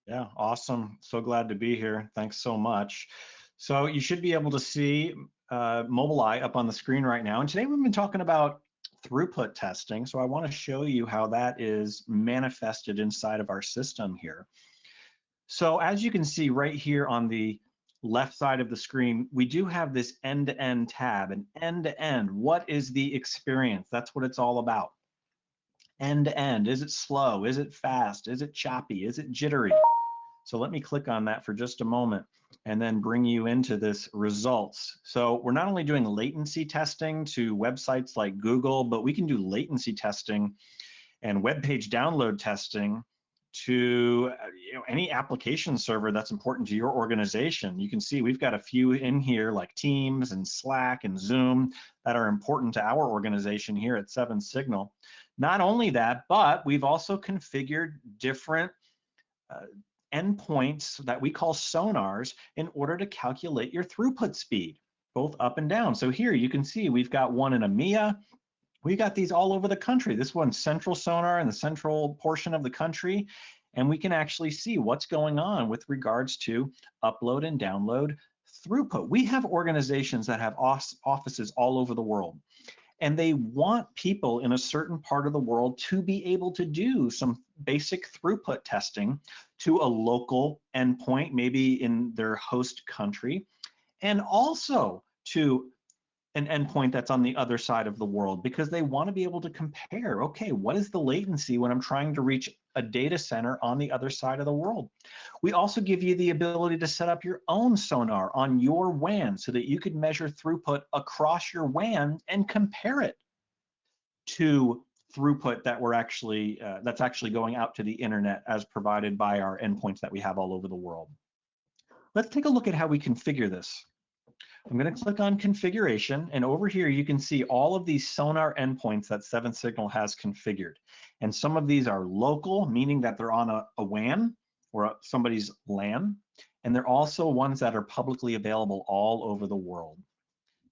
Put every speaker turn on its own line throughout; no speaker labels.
Yeah, awesome. So glad to be here. Thanks so much. So you should be able to see Mobileye up on the screen right now. And today we've been talking about throughput testing. So I want to show you how that is manifested inside of our system here. So as you can see right here on the left side of the screen, we do have this end-to-end tab. And end-to-end, what is the experience? That's what it's all about. End-to-end, is it slow? Is it fast? Is it choppy? Is it jittery? So let me click on that for just a moment and then bring you into this results. So we're not only doing latency testing to websites like Google, but we can do latency testing and web page download testing to any application server that's important to your organization. You can see we've got a few in here like Teams and Slack and Zoom that are important to our organization here at 7Signal. Not only that, but we've also configured different endpoints that we call sonars in order to calculate your throughput speed, both up and down. So here you can see we've got one in EMEA. We got these all over the country. This one's central sonar in the central portion of the country. And we can actually see what's going on with regards to upload and download throughput. We have organizations that have offices all over the world, and they want people in a certain part of the world to be able to do some basic throughput testing to a local endpoint, maybe in their host country, and also to an endpoint that's on the other side of the world, because they want to be able to compare, okay, what is the latency when I'm trying to reach a data center on the other side of the world? We also give you the ability to set up your own sonar on your WAN so that you could measure throughput across your WAN and compare it to throughput that we're actually that's actually going out to the internet as provided by our endpoints that we have all over the world. Let's take a look at how we configure this. I'm going to click on configuration, and over here you can see all of these sonar endpoints that 7Signal has configured. And some of these are local, meaning that they're on a WAN or somebody's LAN, and they're also ones that are publicly available all over the world.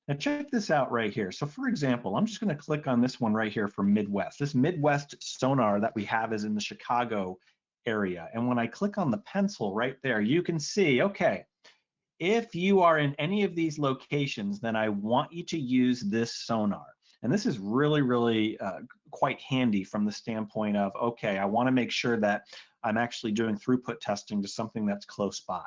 Now check this out right here. So for example, I'm just going to click on this one right here for Midwest. This Midwest sonar that we have is in the Chicago area. And when I click on the pencil right there, you can see, okay, if you are in any of these locations, then I want you to use this sonar. And this is really quite handy from the standpoint of, okay, I want to make sure that I'm actually doing throughput testing to something that's close by.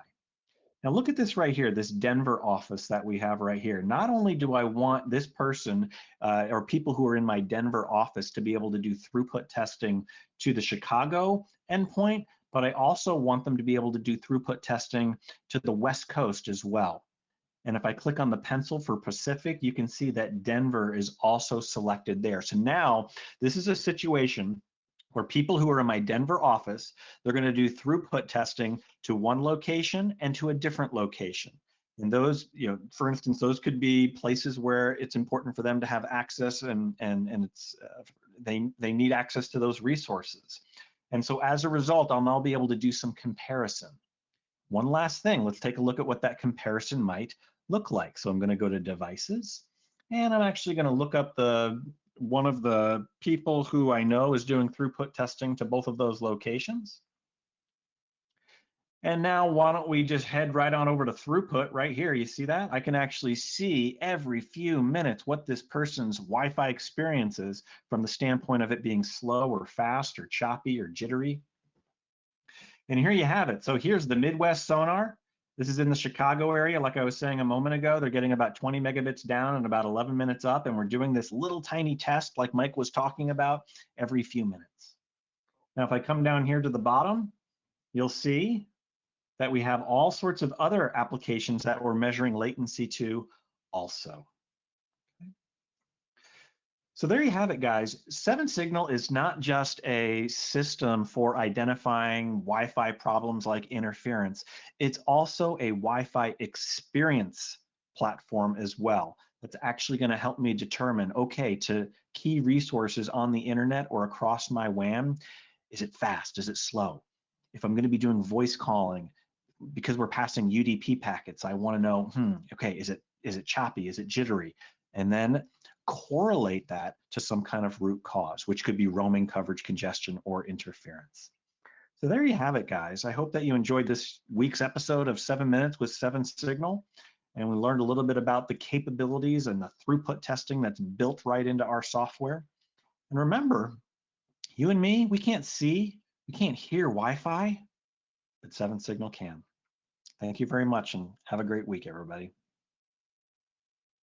Now look at this right here, this Denver office that we have right here. Not only do I want this person or people who are in my Denver office to be able to do throughput testing to the Chicago endpoint, but I also want them to be able to do throughput testing to the West Coast as well. And if I click on the pencil for Pacific, you can see that Denver is also selected there. So now this is a situation where people who are in my Denver office, they're going to do throughput testing to one location and to a different location. And those, for instance, those could be places where it's important for them to have access and it's they need access to those resources. And so as a result, I'll now be able to do some comparison. One last thing, let's take a look at what that comparison might look like. So I'm going to go to devices, and I'm actually going to look up one of the people who I know is doing throughput testing to both of those locations. And now why don't we just head right on over to throughput right here. You see that? I can actually see every few minutes what this person's Wi-Fi experience is from the standpoint of it being slow or fast or choppy or jittery. And here you have it. So here's the Midwest sonar. This is in the Chicago area. Like I was saying a moment ago, they're getting about 20 megabits down and about 11 minutes up. And we're doing this little tiny test like Mike was talking about every few minutes. Now, if I come down here to the bottom, you'll see that we have all sorts of other applications that we're measuring latency to also. Okay. So there you have it, guys. 7Signal is not just a system for identifying Wi-Fi problems like interference. It's also a Wi-Fi experience platform as well. That's actually going to help me determine, okay, to key resources on the internet or across my WAN, is it fast? Is it slow? If I'm going to be doing voice calling, because we're passing UDP packets, I want to know, okay, is it choppy? Is it jittery? And then correlate that to some kind of root cause, which could be roaming, coverage, congestion, or interference. So there you have it, guys. I hope that you enjoyed this week's episode of 7 Minutes with 7 Signal. And we learned a little bit about the capabilities and the throughput testing that's built right into our software. And remember, you and me, we can't see, we can't hear Wi-Fi, but 7 Signal can. Thank you very much and have a great week, everybody.